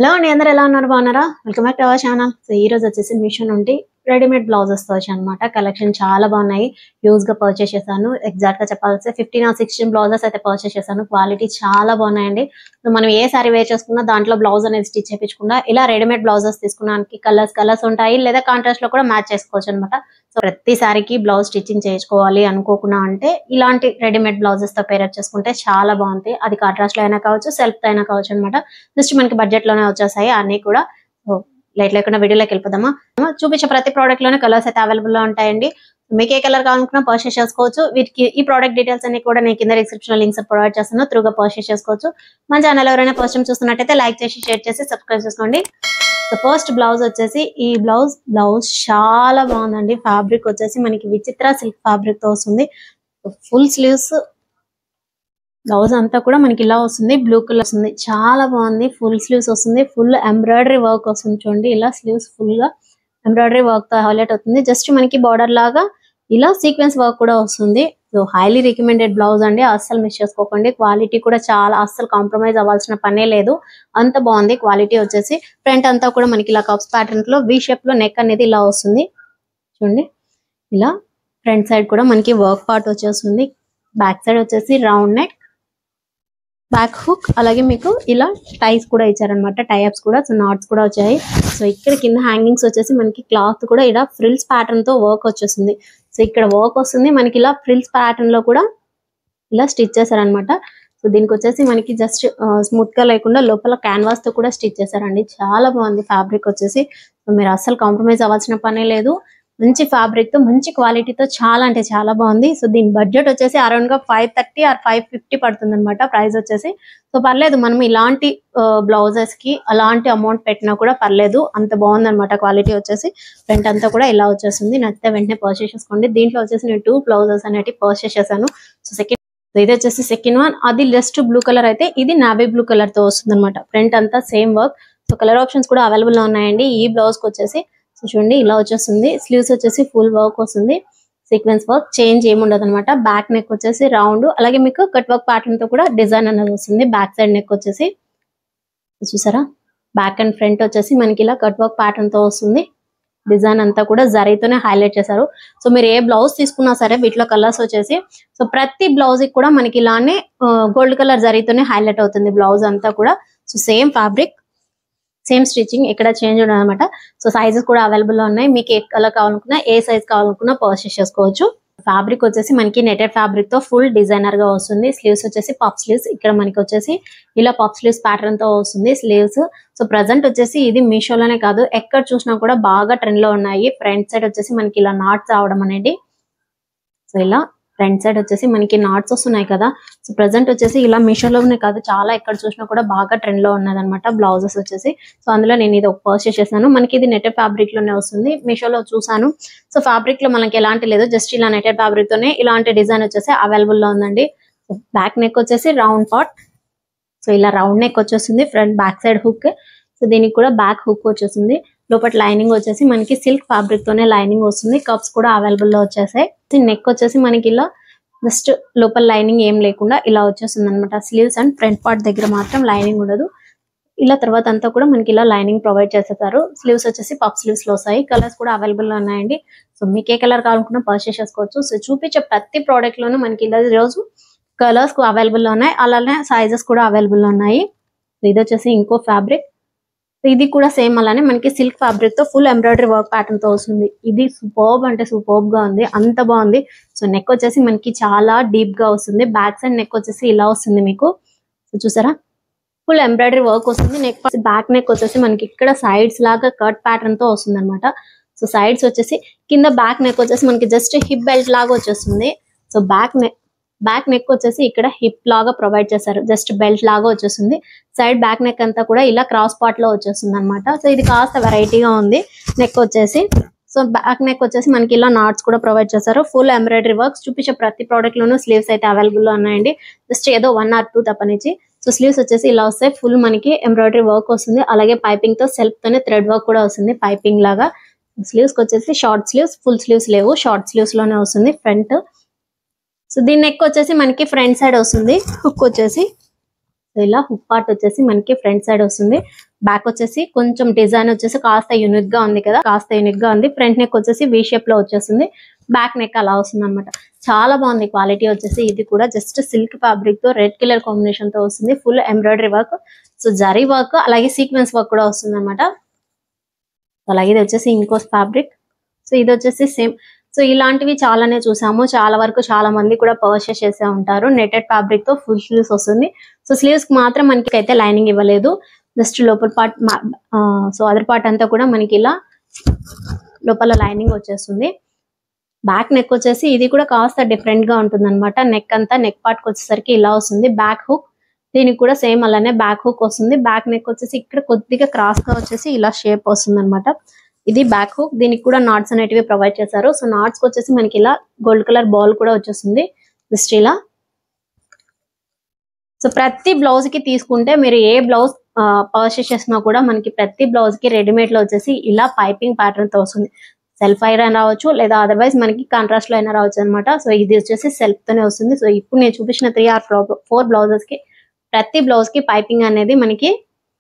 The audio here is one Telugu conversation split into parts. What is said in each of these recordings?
హలో అండి, అందరూ ఎలా ఉన్నారు? బాగున్నారా? Welcome back to our channel. So ఈ రోజు వచ్చేసి మీషో నుండి రెడీమేడ్ బ్లౌజెస్ తో వచ్చానమాట. కలెక్షన్ చాలా బాగున్నాయి. యూజ్ గా పర్చేస్ చేశాను. ఎగ్జాక్ట్ గా చెప్పాలంటే 15 or 16 బ్లౌజెస్ అయితే పర్చేస్ చేశాను. క్వాలిటీ చాలా బాగున్నాయండి. సో మనం ఏ సారీ వేర్ చేసుకున్నా దాంట్లో బ్లౌజ్ అనేది స్టిచ్ చేయించుకున్నా ఇలా రెడీమేడ్ బ్లౌజెస్ తీసుకున్నానికి కలర్స్ ఉంటాయి, లేదా కాంట్రాస్ట్ లో కూడా మ్యాచ్ చేసుకోవచ్చు అనమాట. సో ప్రతి సారీకి బ్లౌజ్ స్టిచ్చింగ్ చేయించుకోవాలి అనుకోకుండా అంటే ఇలాంటి రెడీమేడ్ బ్లౌజెస్ తో పేరప్ చేసుకుంటే చాలా బాగుంటాయి. అది కాంట్రాస్ట్ లో అయినా కావచ్చు, సెల్ఫ్ తో అయినా కావచ్చు అనమాట. జస్ట్ మనకి బడ్జెట్ లోనే వచ్చేసాయి అన్ని కూడా. లైట్ లేకుండా వీడియోలోకి వెళ్ళిపోదామా. చూపించే ప్రతి ప్రోడక్ట్ లోనే కలర్స్ అయితే అవైలబుల్ లో ఉంటాయండి. మీకు ఏ కలర్ కావాలనుకున్నా పర్చేస్ చేసుకోవచ్చు. వీటికి ఈ ప్రోడక్ట్ డీటెయిల్స్ అన్ని కూడా నేను కింద డిస్క్రిప్షన్ లింక్స్ ప్రొవైడ్ చేస్తాను, త్రూగా పర్చేస్ చేసుకోవచ్చు. మన ఛానల్ ఎవరైనా ఫస్ట్ టైం చూస్తున్నట్టయితే లైక్ చేసి, షేర్ చేసి, సబ్స్క్రైబ్ చేసుకోండి. సో ఫస్ట్ బ్లౌజ్ వచ్చేసి ఈ బ్లౌజ్ చాలా బాగుందండి. ఫ్యాబ్రిక్ వచ్చేసి మనకి విచిత్ర సిల్క్ ఫ్యాబ్రిక్ తో వస్తుంది. ఫుల్ స్లీవ్స్ బ్లౌజ్ అంతా కూడా మనకి ఇలా వస్తుంది. బ్లూ కలర్ వస్తుంది, చాలా బాగుంది. ఫుల్ స్లీవ్స్ వస్తుంది, ఫుల్ ఎంబ్రాయిడరీ వర్క్ వస్తుంది. చూడండి ఇలా స్లీవ్స్ ఫుల్ గా ఎంబ్రాయిడరీ వర్క్ తో హైలైట్ అవుతుంది. జస్ట్ మనకి బార్డర్ లాగా ఇలా సీక్వెన్స్ వర్క్ కూడా వస్తుంది. సో హైలీ రికమెండెడ్ బ్లౌజ్ అండి, అస్సలు మిస్ చేసుకోకండి. క్వాలిటీ కూడా చాలా, అస్సలు కాంప్రమైజ్ అవ్వాల్సిన పనే లేదు, అంత బాగుంది క్వాలిటీ వచ్చేసి. ఫ్రంట్ అంతా కూడా మనకి ఇలా కప్స్ ప్యాటర్న్ లో వి షేప్ లో నెక్ అనేది ఇలా వస్తుంది. చూడండి ఇలా ఫ్రంట్ సైడ్ కూడా మనకి వర్క్ పార్ట్ వచ్చేస్తుంది. బ్యాక్ సైడ్ వచ్చేసి రౌండ్ నెక్, బ్యాక్ హుక్, అలాగే మీకు ఇలా టైస్ కూడా ఇచ్చారనమాట. టైఅప్స్ కూడా, సో నాట్స్ కూడా వచ్చాయి. సో ఇక్కడ కింద హ్యాంగింగ్స్ వచ్చేసి మనకి క్లాత్ కూడా ఇలా ఫ్రిల్స్ ప్యాటర్న్ తో వర్క్ వచ్చేస్తుంది. సో ఇక్కడ వర్క్ వస్తుంది మనకి ఇలా ఫ్రిల్స్ ప్యాటర్న్ లో కూడా ఇలా స్టిచ్ చేశారనమాట. సో దీనికి వచ్చేసి మనకి జస్ట్ స్మూత్ గా లేకుండా లోపల క్యాన్వాస్ తో కూడా స్టిచ్ చేశారండి. చాలా బాగుంది ఫ్యాబ్రిక్ వచ్చేసి. సో మీరు అస్సలు కాంప్రమైజ్ అవ్వాల్సిన పనే లేదు. మంచి ఫ్యాబ్రిక్ తో, మంచి క్వాలిటీతో, చాలా అంటే చాలా బాగుంది. సో దీని బడ్జెట్ వచ్చేసి అరౌండ్ గా 530 or 550 పడుతుంది అనమాట ప్రైస్ వచ్చేసి. సో పర్లేదు, మనం ఇలాంటి బ్లౌజెస్ కి అలాంటి అమౌంట్ పెట్టినా కూడా పర్లేదు, అంత బాగుంది అనమాట క్వాలిటీ వచ్చేసి. ఫ్రంట్ అంతా కూడా ఇలా వచ్చేస్తుంది. నచ్చితే వెంటనే పర్చేస్ చేసుకోండి. దీంట్లో వచ్చేసి నేను 2 బ్లౌజెస్ అనేవి పర్చేస్ చేశాను. సో ఇది వచ్చేసి సెకండ్ వన్. అది జస్ట్ బ్లూ కలర్ అయితే ఇది నావీ బ్లూ కలర్ తో వస్తుంది అనమాట. ఫ్రంట్ అంతా same work. So colour options కూడా అవైలబుల్ లో ఉన్నాయండి. ఈ బ్లౌజ్ కి వచ్చేసి చూడండి ఇలా వచ్చేస్తుంది. స్లీవ్స్ వచ్చేసి ఫుల్ వర్క్ వస్తుంది, సీక్వెన్స్ వర్క్, చేంజ్ ఏమి ఉండదు అనమాట. బ్యాక్ నెక్ వచ్చేసి రౌండ్, అలాగే మీకు కట్ వర్క్ ప్యాటర్న్ తో కూడా డిజైన్ అనేది వస్తుంది. బ్యాక్ సైడ్ నెక్ వచ్చేసి చూసారా, బ్యాక్ అండ్ ఫ్రంట్ వచ్చేసి మనకి ఇలా కట్ వర్క్ ప్యాటర్న్ తో వస్తుంది. డిజైన్ అంతా కూడా జరీతోనే హైలైట్ చేశారు. సో మీరు ఏ బ్లౌజ్ తీసుకున్నా సరే వీటిలో కలర్స్ వచ్చేసి, సో ప్రతి బ్లౌజ్ కి కూడా మనకి ఇలానే గోల్డ్ కలర్ జరీతోనే హైలైట్ అవుతుంది బ్లౌజ్ అంతా కూడా. So same fabric, same stitching, ఇక్కడ చేంజ్ ఉండదు అనమాట. సో సైజెస్ కూడా అవైలబుల్ లో ఉన్నాయి. మీకు ఏ కలర్ కావాలనుకున్నా, ఏ సైజ్ కావాలనుకున్నా పర్చేస్ చేసుకోవచ్చు. ఫ్యాబ్రిక్ వచ్చేసి మనకి నెటెడ్ ఫ్యాబ్రిక్ తో ఫుల్ డిజైనర్ గా వస్తుంది. స్లీవ్స్ వచ్చేసి పఫ్ స్లీవ్స్, ఇక్కడ మనకి వచ్చేసి ఇలా పఫ్ స్లీవ్స్ ప్యాటర్న్ తో వస్తుంది స్లీవ్స్. సో ప్రెసెంట్ వచ్చేసి ఇది మీషోలోనే కాదు, ఎక్కడ చూసినా కూడా బాగా ట్రెండ్ లో ఉన్నాయి. ఫ్రంట్ సైడ్ వచ్చేసి మనకి ఇలా నాట్స్ రావడం అనేది, సో ఇలా ఫ్రంట్ సైడ్ వచ్చేసి మనకి నాట్స్ వస్తున్నాయి కదా. సో ప్రెసెంట్ వచ్చేసి ఇలా మీషోలోనే కాదు, చాలా ఎక్కడ చూసినా కూడా బాగా ట్రెండ్ లో ఉన్నది అనమాట బ్లౌజెస్ వచ్చేసి. సో అందులో నేను ఇది ఒక పర్చేస్ చేశాను. మనకి ఇది నెటెడ్ ఫ్యాబ్రిక్ లోనే వస్తుంది. మీషోలో చూసాను. సో ఫ్యాబ్రిక్ లో మనకి ఎలాంటి లేదు, జస్ట్ ఇలా నెటెడ్ ఫ్యాబ్రిక్ తోనే ఇలాంటి డిజైన్ వచ్చేసి అవైలబుల్ లో ఉందండి. బ్యాక్ నెక్ వచ్చేసి రౌండ్ పార్ట్, సో ఇలా రౌండ్ నెక్ వచ్చేస్తుంది. Front back side hook, so దీనికి కూడా బ్యాక్ హుక్ వచ్చేస్తుంది. లోపల లైనింగ్ వచ్చేసి మనకి సిల్క్ ఫ్యాబ్రిక్ తోనే లైనింగ్ వస్తుంది. కప్స్ కూడా అవైలబుల్ లో వచ్చేసాయి. నెక్ వచ్చేసి మనకి ఇలా జస్ట్ లోపల లైనింగ్ ఏం లేకుండా ఇలా వచ్చేస్తుంది అనమాట. స్లీవ్స్ అండ్ ఫ్రంట్ పార్ట్ దగ్గర మాత్రం లైనింగ్ ఉండదు. ఇలా తర్వాత అంతా కూడా మనకి ఇలా లైనింగ్ ప్రొవైడ్ చేస్తారు. స్లీవ్స్ వచ్చేసి పఫ్ స్లీవ్స్ లో వస్తాయి. కలర్స్ కూడా అవైలబుల్ లో ఉన్నాయండి. సో మీకు ఏ కలర్ కావాలనుకున్నా పర్చేస్ చేసుకోవచ్చు. సో చూపించే ప్రతి ప్రోడక్ట్ లోనూ మనకి ఇలా రోజు కలర్స్ అవైలబుల్ లో ఉన్నాయి, అలానే సైజెస్ కూడా అవైలబుల్ లో ఉన్నాయి. ఇది వచ్చేసి ఇంకో ఫ్యాబ్రిక్, ఇది కూడా సేమ్ అలానే మనకి సిల్క్ ఫ్యాబ్రిక్ తో ఫుల్ ఎంబ్రాయిడరీ వర్క్ ప్యాటర్న్ తో వస్తుంది. ఇది సూపర్బ్ అంటే సూపర్బ్ గా ఉంది, అంత బాగుంది. సో నెక్ వచ్చేసి మనకి చాలా డీప్ గా వస్తుంది. బ్యాక్ సైడ్ నెక్ వచ్చేసి ఇలా వస్తుంది మీకు. సో చూసారా, ఫుల్ ఎంబ్రాయిడరీ వర్క్ వస్తుంది. నెక్ బ్యాక్ నెక్ వచ్చేసి మనకి ఇక్కడ సైడ్స్ లాగా కట్ ప్యాటర్న్ తో వస్తుంది అనమాట. సో సైడ్స్ వచ్చేసి కింద బ్యాక్ నెక్ వచ్చేసి మనకి జస్ట్ హిప్ బెల్ట్ లాగా వచ్చేస్తుంది. సో బ్యాక్ నెక్ వచ్చేసి ఇక్కడ హిప్ లాగా ప్రొవైడ్ చేశారు, జస్ట్ బెల్ట్ లాగా వచ్చేస్తుంది. సైడ్ బ్యాక్ నెక్ అంతా కూడా ఇలా క్రాస్ పార్ట్ లో వచ్చేస్తుంది అనమాట. సో ఇది కాస్త వెరైటీగా ఉంది నెక్ వచ్చేసి. సో బ్యాక్ నెక్ వచ్చేసి మనకి ఇలా నాట్స్ కూడా ప్రొవైడ్ చేశారు. Full embroidery works. చూపించే ప్రతి ప్రోడక్ట్ లోనూ స్లీవ్స్ అయితే అవైలబుల్ లో ఉన్నాయండి, జస్ట్ ఏదో 1 or 2 తప్పనిచ్చి. సో స్లీవ్స్ వచ్చేసి ఇలా వస్తాయి. ఫుల్ మనకి ఎంబ్రాయిడరీ వర్క్ వస్తుంది, అలాగే పైపింగ్ తో సెల్ఫ్ తోనే థ్రెడ్ వర్క్ కూడా వస్తుంది పైపింగ్ లాగా. స్లీవ్స్ వచ్చేసి షార్ట్ స్లీవ్స్, ఫుల్ స్లీవ్స్ లేవు, షార్ట్ స్లీవ్స్ లోనే వస్తుంది ఫ్రంట్. సో దీని నెక్ వచ్చేసి మనకి ఫ్రంట్ సైడ్ వస్తుంది. హుక్ వచ్చేసి ఇలా హుక్ పార్ట్ వచ్చేసి మనకి ఫ్రంట్ సైడ్ వస్తుంది. బ్యాక్ వచ్చేసి కొంచెం డిజైన్ వచ్చేసి కాస్త యూనిక్ గా ఉంది కదా, కాస్త యూనిక్ గా ఉంది. ఫ్రంట్ నెక్ వచ్చేసి వి షేప్ లో వచ్చేస్తుంది, బ్యాక్ నెక్ అలా వస్తుంది అనమాట. చాలా బాగుంది క్వాలిటీ వచ్చేసి. ఇది కూడా జస్ట్ సిల్క్ ఫ్యాబ్రిక్ తో రెడ్ కలర్ కాంబినేషన్ తో వస్తుంది. Full embroidery work, so zari work అలాగే సీక్వెన్స్ వర్క్ కూడా వస్తుంది అనమాట. అలాగే ఇది వచ్చేసి ఇంకో ఫ్యాబ్రిక్. సో ఇది వచ్చేసి సేమ్. సో ఇలాంటివి చాలానే చూసాము, చాలా వరకు చాలా మంది కూడా పర్చేస్ చేసే ఉంటారు. నెటెడ్ ఫ్యాబ్రిక్ తో ఫుల్ స్లీవ్స్ వస్తుంది. సో స్లీవ్స్ కి మాత్రం మనకి అయితే లైనింగ్ ఇవ్వలేదు, జస్ట్ లోపల పార్ట్. సో అదర్ పార్ట్ అంతా కూడా మనకి ఇలా లోపల లైనింగ్ వచ్చేస్తుంది. బ్యాక్ నెక్ వచ్చేసి ఇది కూడా కాస్త డిఫరెంట్ గా ఉంటుంది అనమాట. నెక్ అంతా నెక్ పార్ట్ వచ్చేసరికి ఇలా వస్తుంది. బ్యాక్ హుక్ దీనికి కూడా సేమ్ అలానే బ్యాక్ హుక్ వస్తుంది. బ్యాక్ నెక్ వచ్చేసి ఇక్కడ కొద్దిగా క్రాస్ గా వచ్చేసి ఇలా షేప్ వస్తుంది అనమాట. ఇది బ్యాక్ హుక్, దీనికి కూడా నాట్స్ అనేటివి ప్రొవైడ్ చేశారు. సో నాట్స్ వచ్చేసి మనకి ఇలా గోల్డ్ కలర్ బాల్ కూడా వచ్చేస్తుంది జస్ట్ ఇలా. సో ప్రతి బ్లౌజ్ కి తీసుకుంటే మీరు ఏ బ్లౌజ్ పర్చేస్ చేసినా కూడా మనకి ప్రతి బ్లౌజ్ కి రెడీమేడ్ లో వచ్చేసి ఇలా పైపింగ్ ప్యాటర్న్ తో వస్తుంది. సెల్ఫ్ ఐరన్ రావచ్చు, లేదా అదర్వైజ్ మనకి కాంట్రాస్ట్ లో అయినా రావచ్చు అనమాట. సో ఇది వచ్చేసి సెల్ఫ్ తోనే వస్తుంది. సో ఇప్పుడు నేను చూపించిన 3 or 4 బ్లౌజెస్ కి ప్రతి బ్లౌజ్ కి పైపింగ్ అనేది మనకి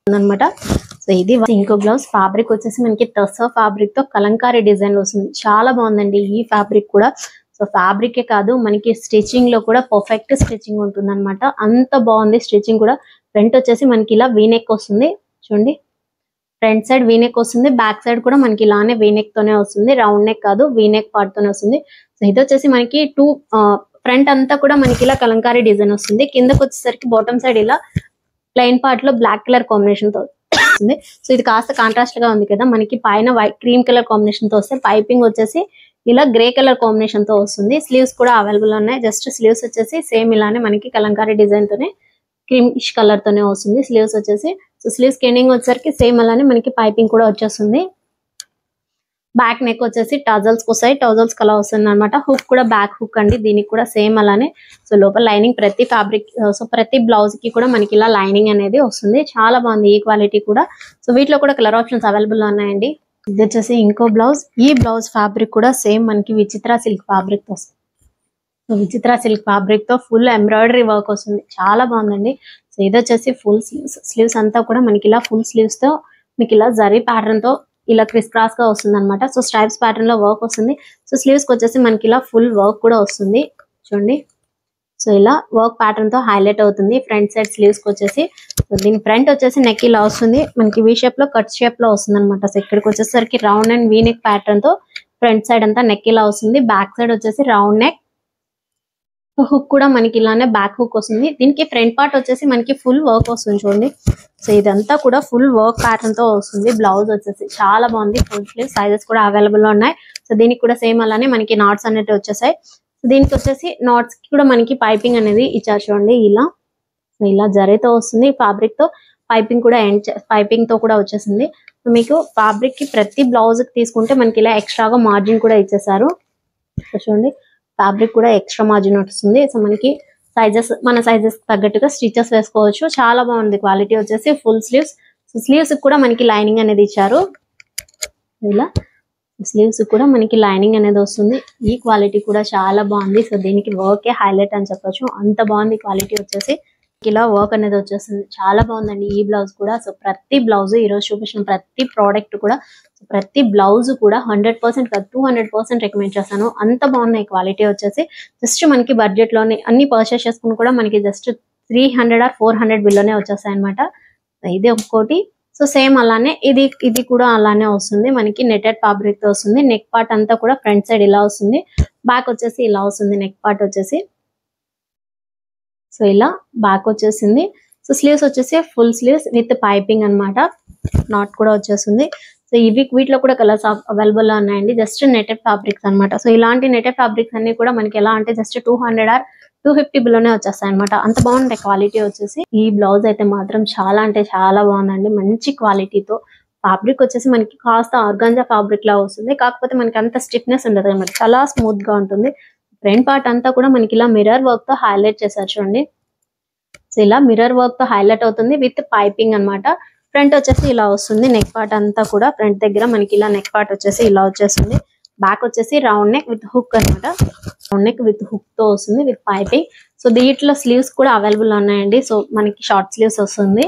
ఉందన్నమాట. సో ఇది ఇంకో బ్లౌజ్. ఫ్యాబ్రిక్ వచ్చేసి మనకి టస్సర్ ఫ్యాబ్రిక్ తో కలంకారీ డిజైన్ వస్తుంది. చాలా బాగుందండి ఈ ఫ్యాబ్రిక్ కూడా. సో ఫ్యాబ్రిక్ కాదు, మనకి స్టిచ్చింగ్ లో కూడా పర్ఫెక్ట్ స్టిచ్చింగ్ ఉంటుంది అనమాట. అంత బాగుంది స్టిచ్చింగ్ కూడా. ఫ్రంట్ వచ్చేసి మనకి ఇలా వీనెక్ వస్తుంది చూడండి. ఫ్రంట్ సైడ్ వీనెక్ వస్తుంది, బ్యాక్ సైడ్ కూడా మనకి ఇలానే వీనెక్ తోనే వస్తుంది. రౌండ్ నెక్ కాదు, వీనెక్ పార్ట్ తోనే వస్తుంది. సో ఇది వచ్చేసి మనకి ఫ్రంట్ అంతా కూడా మనకి ఇలా కలంకారీ డిజైన్ వస్తుంది. కిందకి వచ్చేసరికి బాటమ్ సైడ్ ఇలా ప్లెయిన్ పార్ట్ లో బ్లాక్ కలర్ కాంబినేషన్ తో వస్తుంది. సో ఇది కాస్త కాంట్రాస్ట్ గా ఉంది కదా. మనకి పైన వైట్ క్రీమ్ కలర్ కాంబినేషన్ తో వస్తే పైపింగ్ వచ్చేసి ఇలా గ్రే కలర్ కాంబినేషన్ తో వస్తుంది. స్లీవ్స్ కూడా అవైలబుల్ ఉన్నాయి. జస్ట్ స్లీవ్స్ వచ్చేసి సేమ్ ఇలానే మనకి కలంకారీ డిజైన్ తోనే క్రీమిష్ కలర్ తోనే వస్తుంది స్లీవ్స్ వచ్చేసి. సో స్లీవ్స్ ఎండింగ్ వచ్చేసరికి సేమ్ అలానే మనకి పైపింగ్ కూడా వచ్చేస్తుంది. బ్యాక్ నెక్ వచ్చేసి టజల్స్ వస్తాయి, టజల్స్ కలర్ వస్తుంది అనమాట. హుక్ కూడా బ్యాక్ హుక్ అండి, దీనికి కూడా సేమ్ అలానే. సో లోపల లైనింగ్ ప్రతి ఫ్యాబ్రిక్, సో ప్రతి బ్లౌజ్ కి కూడా మనకి ఇలా లైనింగ్ అనేది వస్తుంది. చాలా బాగుంది ఈ క్వాలిటీ కూడా. సో వీటిలో కూడా కలర్ ఆప్షన్స్ అవైలబుల్ ఉన్నాయండి. ఇది వచ్చేసి ఇంకో బ్లౌజ్. ఈ బ్లౌజ్ ఫ్యాబ్రిక్ కూడా సేమ్ మనకి విచిత్ర సిల్క్ ఫ్యాబ్రిక్ తో వస్తుంది. సో విచిత్ర సిల్క్ ఫ్యాబ్రిక్ తో ఫుల్ ఎంబ్రాయిడరీ వర్క్ వస్తుంది. చాలా బాగుందండి. సో ఇది వచ్చేసి ఫుల్ స్లీవ్స్. స్లీవ్స్ అంతా కూడా మనకి ఇలా ఫుల్ స్లీవ్స్ తో మీకు ఇలా జరీ ప్యాటర్న్ తో ఇలా క్రిస్ క్రాస్ గా వస్తుంది అనమాట. సో స్ట్రైప్స్ ప్యాటర్న్ లో వర్క్ వస్తుంది. సో స్లీవ్స్ కి వచ్చేసి మనకి ఇలా ఫుల్ వర్క్ కూడా వస్తుంది చూడండి. సో ఇలా వర్క్ ప్యాటర్న్ తో హైలైట్ అవుతుంది ఫ్రంట్ సైడ్ స్లీవ్స్ కి వచ్చేసి. సో దీని ఫ్రంట్ వచ్చేసి నెక్ ఇలా వస్తుంది, మనకి వీ షేప్ లో కట్ షేప్ లో వస్తుంది అనమాట. సో ఇక్కడికి వచ్చేసరికి round and V neck pattern తో ఫ్రంట్ సైడ్ అంతా నెక్ ఇలా వస్తుంది. బ్యాక్ సైడ్ వచ్చేసి రౌండ్ నెక్, హుక్ కూడా మనకి ఇలానే బ్యాక్ హుక్ వస్తుంది. దీనికి ఫ్రంట్ పార్ట్ వచ్చేసి మనకి ఫుల్ వర్క్ వస్తుంది చూడండి. సో ఇదంతా కూడా ఫుల్ వర్క్ ప్యాటర్న్ తో వస్తుంది. బ్లౌజ్ వచ్చేసి చాలా బాగుంది. ఫుల్ స్లీవ్ సైజెస్ కూడా అవైలబుల్ ఉన్నాయి. సో దీనికి కూడా సేమ్ అలానే మనకి నాట్స్ అనేవి వచ్చేసాయి. సో దీనికి వచ్చేసి నాట్స్ కి కూడా మనకి పైపింగ్ అనేది ఇచ్చారు చూడండి. ఇలా జరీతో వస్తుంది. ఫ్యాబ్రిక్ తో పైపింగ్ కూడా పైపింగ్ తో కూడా వచ్చేసింది. సో మీకు ఫ్యాబ్రిక్ కి ప్రతి బ్లౌజ్ కి తీసుకుంటే మనకి ఇలా ఎక్స్ట్రాగా మార్జిన్ కూడా ఇచ్చేసారు. సో చూడండి ఫ్యాబ్రిక్ కూడా ఎక్స్ట్రా మార్జిన్ వస్తుంది. సో మనకి మన సైజెస్ తగ్గట్టుగా స్టిచెస్ వేసుకోవచ్చు. చాలా బాగుంది క్వాలిటీ వచ్చేసి. Full sleeves. సో స్లీవ్స్ కూడా మనకి లైనింగ్ అనేది ఇచ్చారు. ఇలా స్లీవ్స్ కూడా మనకి లైనింగ్ అనేది వస్తుంది. ఈ క్వాలిటీ కూడా చాలా బాగుంది. సో దీనికి వర్కే హైలైట్ అని చెప్పొచ్చు, అంత బాగుంది క్వాలిటీ వచ్చేసి. ఇలా వర్క్ అనేది వచ్చేస్తుంది. చాలా బాగుందండి ఈ బ్లౌజ్ కూడా. సో ప్రతి బ్లౌజ్ ఈరోజు చూపించిన ప్రతి ప్రోడక్ట్ కూడా, ప్రతి బ్లౌజ్ కూడా 100% కాదు 200% రికమెండ్ చేస్తాను. అంత బాగున్నాయి క్వాలిటీ వచ్చేసి. జస్ట్ మనకి బడ్జెట్ లోనే అన్ని పర్చేస్ చేసుకుని కూడా మనకి జస్ట్ 300 or 400 బిల్లోనే వచ్చేస్తాయి అనమాట. ఇది ఒక్కోటి. సో సేమ్ అలానే ఇది కూడా అలానే వస్తుంది. మనకి నెటెడ్ ఫ్యాబ్రిక్ తో వస్తుంది. నెక్ పార్ట్ అంతా కూడా ఫ్రంట్ సైడ్ ఇలా వస్తుంది, బ్యాక్ వచ్చేసి ఇలా వస్తుంది నెక్ పార్ట్ వచ్చేసి. సో ఇలా బ్యాక్ వచ్చేసింది. సో స్లీవ్స్ వచ్చేసి ఫుల్ స్లీవ్స్ విత్ పైపింగ్ అనమాట. నాట్ కూడా వచ్చేస్తుంది. సో వీటిలో కూడా కలర్స్ అవైలబుల్ గా ఉన్నాయండి. జస్ట్ నెటెడ్ ఫ్యాబ్రిక్స్ అనమాట. సో ఇలాంటి నెటెడ్ ఫ్యాబ్రిక్స్ అన్ని కూడా మనకి ఎలా అంటే జస్ట్ 200 or 250 బిలోనే వచ్చేస్తాయి అనమాట. అంత బాగుంటాయి క్వాలిటీ వచ్చేసి. ఈ బ్లౌజ్ అయితే మాత్రం చాలా అంటే చాలా బాగుందండి. మంచి క్వాలిటీతో. ఫ్యాబ్రిక్ వచ్చేసి మనకి కాస్త ఆర్గాంజా ఫ్యాబ్రిక్ లా వస్తుంది, కాకపోతే మనకి అంత స్టిఫ్నెస్ ఉండదు అనమాట. చాలా స్మూత్ గా ఉంటుంది. ఫ్రంట్ పార్ట్ అంతా కూడా మనకి ఇలా మిర్రర్ వర్క్ తో హైలైట్ చేశారు చూడండి. సో ఇలా మిర్రర్ వర్క్ తో హైలైట్ అవుతుంది విత్ పైపింగ్ అనమాట. ఫ్రంట్ వచ్చేసి ఇలా వస్తుంది. నెక్ పార్ట్ అంతా కూడా ఫ్రంట్ దగ్గర మనకి ఇలా నెక్ పార్ట్ వచ్చేసి ఇలా వచ్చేస్తుంది. బ్యాక్ వచ్చేసి రౌండ్ నెక్ విత్ హుక్ అనమాట. రౌండ్ నెక్ విత్ హుక్ తో వస్తుంది విత్ పైపింగ్. సో దీంట్లో స్లీవ్స్ కూడా అవైలబుల్ ఉన్నాయండి. సో మనకి షార్ట్ స్లీవ్స్ వస్తుంది.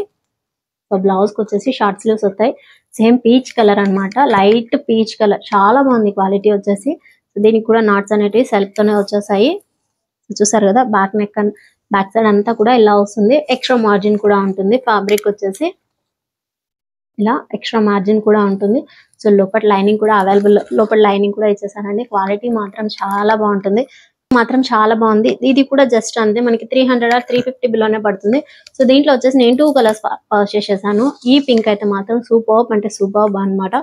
సో సో బ్లౌజ్ కి వచ్చేసి షార్ట్ స్లీవ్స్ వస్తాయి. సేమ్ పీచ్ కలర్ అన్నమాట, లైట్ పీచ్ కలర్, చాలా బాగుంది క్వాలిటీ వచ్చేసి. సో దీనికి కూడా నాట్స్ అనేటివి సెల్ఫ్ తోనే వచ్చేసాయి. చూసారు కదా, బ్యాక్ సైడ్ అంతా కూడా ఇలా వస్తుంది. ఎక్స్ట్రా మార్జిన్ కూడా ఉంటుంది. ఫ్యాబ్రిక్ వచ్చేసి ఇలా ఎక్స్ట్రా మార్జిన్ కూడా ఉంటుంది. సో లోపల లైనింగ్ కూడా అవైలబుల్, లోపల లైనింగ్ కూడా ఇచ్చేసారండి. క్వాలిటీ మాత్రం చాలా బాగుంటుంది, మాత్రం చాలా బాగుంది. ఇది కూడా జస్ట్ అంతే మనకి 300 or 350 బిలోనే పడుతుంది. సో దీంట్లో వచ్చేసి నేను 2 కలర్స్ పర్చేస్ చేశాను. ఈ పింక్ అయితే మాత్రం సూపర్బ్ అంటే సూపర్బ్ అన్నమాట.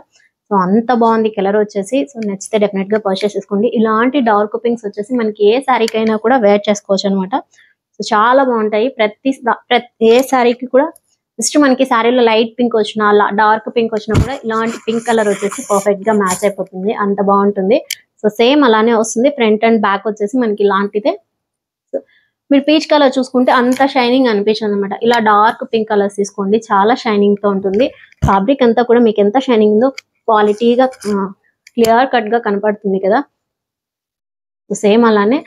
సో అంత బాగుంది కలర్ వచ్చేసి. సో నచ్చితే డెఫినెట్ గా పర్చేస్ చేసుకోండి. ఇలాంటి డార్క్ పింక్స్ వచ్చేసి మనకి ఏ శారీకైనా కూడా వేర్ చేసుకోవచ్చు అనమాట. సో చాలా బాగుంటాయి. ఏ శారీకి కూడా జస్ట్ మనకి శారీలో లైట్ పింక్ వచ్చినా, డార్క్ పింక్ వచ్చినా కూడా ఇలాంటి పింక్ కలర్ వచ్చేసి పర్ఫెక్ట్ గా మ్యాచ్ అయిపోతుంది, అంత బాగుంటుంది. సో సేమ్ అలానే వస్తుంది. ఫ్రంట్ అండ్ బ్యాక్ వచ్చేసి మనకి ఇలాంటిదే. మీరు పీచ్ కలర్ చూసుకుంటే అంత షైనింగ్ అనిపించదు అనమాట. ఇలా డార్క్ పింక్ కలర్స్ తీసుకోండి, చాలా షైనింగ్ తో ఉంటుంది. ఫ్యాబ్రిక్ అంతా కూడా మీకు ఎంత షైనింగ్ ఉందో క్వాలిటీగా క్లియర్ కట్ గా కనపడుతుంది కదా. సేమ్ అలానే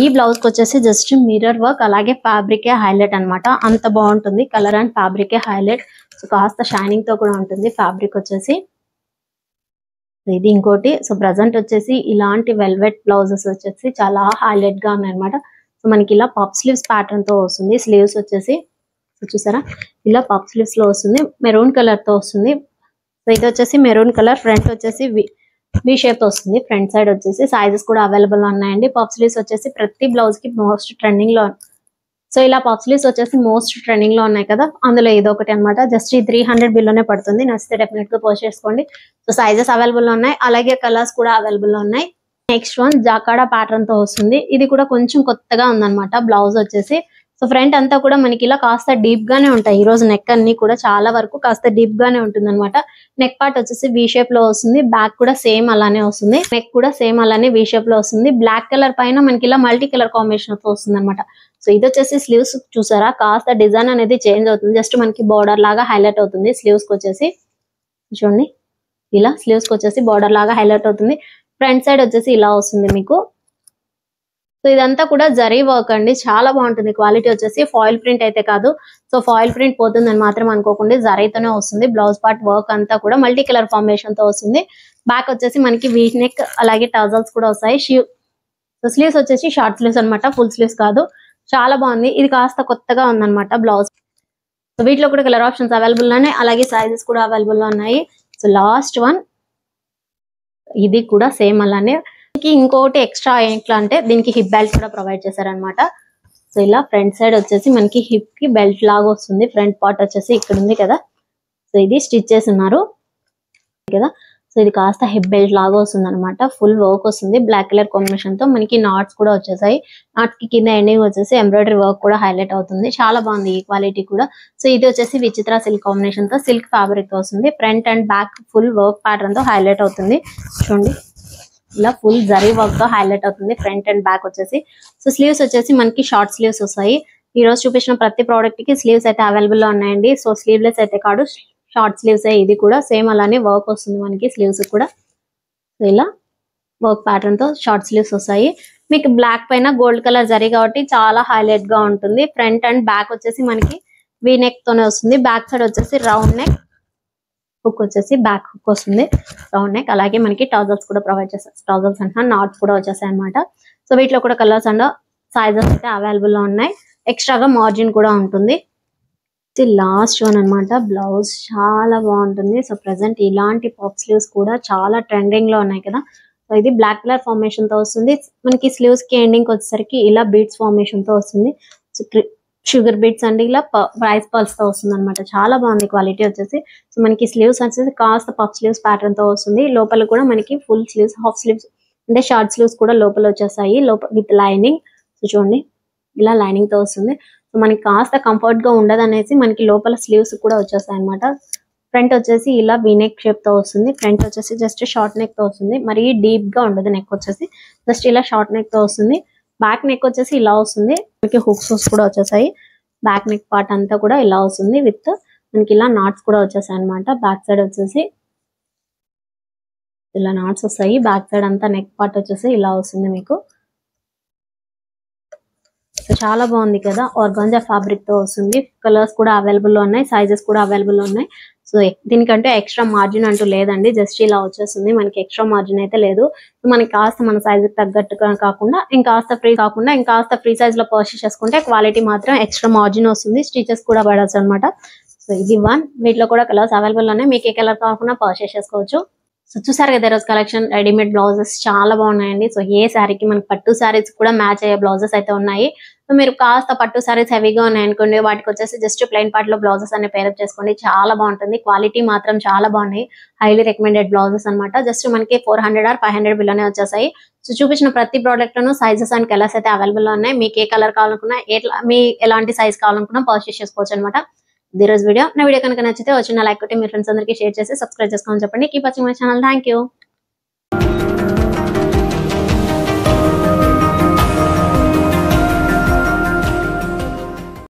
ఈ బ్లౌజ్ కి వచ్చేసి జస్ట్ మిర్రర్ వర్క్, అలాగే ఫ్యాబ్రికే హైలైట్ అన్నమాట. అంత బాగుంటుంది, కలర్ అండ్ ఫ్యాబ్రికే హైలైట్. సో కాస్త షైనింగ్ తో కూడా ఉంటుంది ఫ్యాబ్రిక్ వచ్చేసి. ఇది ఇంకోటి. సో ప్రజెంట్ వచ్చేసి ఇలాంటి వెల్వెట్ బ్లౌజెస్ వచ్చేసి చాలా హైలైట్ గా ఉన్నాయి అనమాట. సో మనకి ఇలా పఫ్ స్లీవ్స్ ప్యాటర్న్ తో వస్తుంది. స్లీవ్స్ వచ్చేసి సో చూసారా, ఇలా పఫ్ స్లీవ్స్ లో వస్తుంది, మెరూన్ కలర్ తో వస్తుంది. సో ఇది వచ్చేసి మెరూన్ కలర్, ఫ్రంట్ వచ్చేసి వి షేప్ వస్తుంది. ఫ్రంట్ సైడ్ వచ్చేసి సైజెస్ కూడా అవైలబుల్ ఉన్నాయండి. పఫ్ స్లీవ్స్ వచ్చేసి ప్రతి బ్లౌజ్ కి మోస్ట్ ట్రెండింగ్ లో. సో ఇలా పఫ్ స్లీవ్స్ వచ్చేసి మోస్ట్ ట్రెండింగ్ లో ఉన్నాయి కదా, అందులో ఇది ఒకటి అనమాట. జస్ట్ ఈ 300 బిల్లోనే పడుతుంది. నచ్చితే డెఫినెట్ గా పర్చేస్ చేసుకోండి. సో సైజెస్ అవైలబుల్ ఉన్నాయి, అలాగే కలర్స్ కూడా అవైలబుల్ ఉన్నాయి. నెక్స్ట్ వన్ జాకాడా ప్యాటర్న్ తో వస్తుంది. ఇది కూడా కొంచెం కొత్తగా ఉందన్నమాట. బ్లౌజ్ వచ్చేసి సో ఫ్రంట్ అంతా కూడా మనకి ఇలా కాస్త డీప్ గానే ఉంటాయి. ఈ రోజు నెక్ అన్ని కూడా చాలా వరకు కాస్త డీప్ గానే ఉంటుంది అనమాట. నెక్ పార్ట్ వచ్చేసి వి షేప్ లో వస్తుంది. బ్యాక్ కూడా సేమ్ అలానే వస్తుంది. నెక్ కూడా సేమ్ అలానే వి షేప్ లో వస్తుంది. బ్లాక్ కలర్ పైన మనకి ఇలా మల్టీ కలర్ కాంబినేషన్ తో వస్తుంది అనమాట. సో ఇది వచ్చేసి స్లీవ్స్ చూసారా, కాస్త డిజైన్ అనేది చేంజ్ అవుతుంది. జస్ట్ మనకి బార్డర్ లాగా హైలైట్ అవుతుంది. స్లీవ్స్ కి వచ్చేసి చూడండి, ఇలా స్లీవ్స్ కి వచ్చేసి బార్డర్ లాగా హైలైట్ అవుతుంది. ఫ్రంట్ సైడ్ వచ్చేసి ఇలా వస్తుంది మీకు. సో ఇదంతా కూడా జరీ వర్క్ అండి, చాలా బాగుంటుంది. క్వాలిటీ వచ్చేసి ఫాయిల్ ప్రింట్ అయితే కాదు. సో ఫాయిల్ ప్రింట్ పోతుందని మాత్రం అనుకోకుండా జరీతోనే వస్తుంది. బ్లౌజ్ పార్ట్ వర్క్ అంతా కూడా మల్టీ కలర్ ఫార్మేషన్ తో వస్తుంది. బ్యాక్ వచ్చేసి మనకి వీ నెక్, అలాగే టజల్స్ కూడా వస్తాయి. సో స్లీవ్స్ వచ్చేసి షార్ట్ స్లీవ్స్ అనమాట, ఫుల్ స్లీవ్స్ కాదు. చాలా బాగుంది. ఇది కాస్త కొత్తగా ఉందన్నమాట బ్లౌజ్. సో వీటిలో కూడా కలర్ ఆప్షన్స్ అవైలబుల్ ఉన్నాయి, అలాగే సైజెస్ కూడా అవైలబుల్ ఉన్నాయి. సో లాస్ట్ వన్ ఇది కూడా సేమ్ అలానే. ఇంకోటి ఎక్స్ట్రా ఎట్లా అంటే దీనికి హిప్ బెల్ట్ కూడా ప్రొవైడ్ చేశారనమాట. సో ఇలా ఫ్రంట్ సైడ్ వచ్చేసి మనకి హిప్ కి బెల్ట్ లాగా వస్తుంది. ఫ్రంట్ పార్ట్ వచ్చేసి ఇక్కడ ఉంది కదా, సో ఇది స్టిచ్ చేసి ఉన్నారు కదా. సో ఇది కాస్త హిప్ బెల్ట్ లాగా వస్తుంది అనమాట. ఫుల్ వర్క్ వస్తుంది బ్లాక్ కలర్ కాంబినేషన్ తో. మనకి నాట్స్ కూడా వచ్చేసాయి. నాట్స్ కి కింద ఎండింగ్ వచ్చేసి ఎంబ్రాయిడరీ వర్క్ కూడా హైలైట్ అవుతుంది. చాలా బాగుంది ఈ క్వాలిటీ కూడా. సో ఇది వచ్చేసి విచిత్ర సిల్క్ కాంబినేషన్ తో సిల్క్ ఫ్యాబ్రిక్ తో వస్తుంది. Front and back full work pattern తో హైలైట్ అవుతుంది. చూడండి, ఇలా ఫుల్ జరీ వర్క్ తో హైలైట్ అవుతుంది ఫ్రంట్ అండ్ బ్యాక్ వచ్చేసి. సో స్లీవ్స్ వచ్చేసి మనకి షార్ట్ స్లీవ్స్ వస్తాయి. ఈ రోజు చూపించిన ప్రతి ప్రోడక్ట్ కి స్లీవ్స్ అయితే అవైలబుల్ లో ఉన్నాయండి. సో స్లీవ్లెస్ అయితే కాదు, షార్ట్ స్లీవ్స్. ఇది కూడా సేమ్ అలానే వర్క్ వస్తుంది మనకి స్లీవ్స్ కూడా. సో ఇలా వర్క్ ప్యాటర్న్ తో షార్ట్ స్లీవ్స్ వస్తాయి. మీకు బ్లాక్ పైన గోల్డ్ కలర్ జరీ కాబట్టి చాలా హైలైట్ గా ఉంటుంది. ఫ్రంట్ అండ్ బ్యాక్ వచ్చేసి మనకి వీ నెక్ తోనే వస్తుంది. బ్యాక్ సైడ్ వచ్చేసి రౌండ్ నెక్, హుక్ వచ్చేసి బ్యాక్ హుక్ వస్తుంది, రౌండ్ నెక్. అలాగే మనకి టజల్స్ కూడా ప్రొవైడ్ చేస్తారు. టజల్స్ అంటే నాట్స్ కూడా వచ్చేసాయి అనమాట. సో వీటిలో కూడా కలర్స్ అండ్ సైజెస్ అయితే అవైలబుల్ లో ఉన్నాయి. ఎక్స్ట్రాగా మార్జిన్ కూడా ఉంటుంది. లాస్ట్ వన్ అనమాట. బ్లౌజ్ చాలా బాగుంటుంది. సో ప్రెసెంట్ ఇలాంటి పఫ్ స్లీవ్స్ కూడా చాలా ట్రెండింగ్ లో ఉన్నాయి కదా. సో ఇది బ్లాక్ కలర్ ఫార్మేషన్ తో వస్తుంది. మనకి స్లీవ్స్ కి ఎండింగ్ వచ్చేసరికి ఇలా బీడ్స్ ఫార్మేషన్ తో వస్తుంది. షుగర్ బీట్స్ అండి, ఇలా రైస్ పల్స్ తో వస్తుంది అనమాట. చాలా బాగుంది క్వాలిటీ వచ్చేసి. సో మనకి స్లీవ్స్ వచ్చేసి కాస్త పఫ్ స్లీవ్స్ ప్యాటర్న్ తో వస్తుంది. లోపల కూడా మనకి ఫుల్ స్లీవ్స్, హాఫ్ స్లీవ్స్ అంటే షార్ట్ స్లీవ్స్ కూడా లోపల వచ్చేసాయి, లోపల విత్ లైనింగ్. సో చూడండి, ఇలా లైనింగ్ తో వస్తుంది. సో మనకి కాస్త కంఫర్ట్ గా ఉండదు అనేసి మనకి లోపల స్లీవ్స్ కూడా వచ్చేసాయి అనమాట. ఫ్రంట్ వచ్చేసి ఇలా వీనెక్ షేప్ తో వస్తుంది. ఫ్రంట్ వచ్చేసి జస్ట్ షార్ట్ నెక్ తో వస్తుంది. మరి డీప్ గా ఉండదు నెక్ వచ్చేసి, జస్ట్ ఇలా షార్ట్ నెక్ తో వస్తుంది. బ్యాక్ నెక్ వచ్చేసి ఇలా వస్తుంది. మనకి హుక్స్ కూడా వచ్చేసాయి. బ్యాక్ నెక్ పార్ట్ అంతా కూడా ఇలా వస్తుంది. విత్ మనకి ఇలా నాట్స్ కూడా వచ్చేసాయి అనమాట. బ్యాక్ సైడ్ వచ్చేసి ఇలా నాట్స్ వస్తాయి. బ్యాక్ సైడ్ అంతా నెక్ పార్ట్ వచ్చేసి ఇలా వస్తుంది మీకు. సో చాలా బాగుంది కదా, ఆర్గాంజా ఫ్యాబ్రిక్ తో వస్తుంది. కలర్స్ కూడా అవైలబుల్ లో ఉన్నాయి, సైజెస్ కూడా అవైలబుల్ లో ఉన్నాయి. సో దీనికంటే ఎక్స్ట్రా మార్జిన్ అంటూ లేదండి, జస్ట్ ఇలా వచ్చేస్తుంది. మనకి ఎక్స్ట్రా మార్జిన్ అయితే లేదు. సో మనకి కాస్త మన సైజ్ తగ్గట్టుగా కాకుండా ఇంకాస్త ఫ్రీ సైజ్ లో పర్చేస్ చేసుకుంటే క్వాలిటీ మాత్రం ఎక్స్ట్రా మార్జిన్ వస్తుంది. స్టిచెస్ కూడా పడవచ్చు అనమాట. సో ఇది వన్. వీటిలో కూడా కలర్స్ అవైలబుల్ ఉన్నాయి, మీకు ఏ కలర్ కాకుండా పర్చేస్ చేసుకోవచ్చు. సో చూసారు కదా ఈరోజు కలెక్షన్, రెడీమేడ్ బ్లౌజెస్ చాలా బాగున్నాయండి. సో ఏ శారీకి మనకి పట్టు శారీస్ కూడా మ్యాచ్ అయ్యే బ్లౌజెస్ అయితే ఉన్నాయి. సో మీరు కాస్త పట్టు శారీస్ హెవీగా ఉన్నాయి అనుకోండి, వాటికి వచ్చేసి జస్ట్ ప్లెయిన్ పార్ట్ లో బ్లౌజెస్ అనే పేరప్ చేసుకోండి, చాలా బాగుంటుంది. క్వాలిటీ మాత్రం చాలా బాగున్నాయి, హైలీ రికమెండెడ్ బ్లౌజెస్ అనమాట. జస్ట్ మనకి 400 or 500 బిలోనే వచ్చేసాయి. సో చూపించిన ప్రతి product loan sizes and colours అయితే అవైలబుల్ లో ఉన్నాయి. మీకు ఏ కలర్ కావాలనుకున్నా, మీ ఎలాంటి సైజ్ కావాలనుకున్నా పర్చేస్ చేసుకోవచ్చు అనమాట. ఈ రోజు వీడియో కనుక నచ్చితే వచ్చిన లైక్ కొట్టి మీ ఫ్రెండ్స్ అందరికీ షేర్ చేసి సబ్స్క్రైబ్ చేసుకోమని చెప్పండి. Keep watching my channel. Thank you.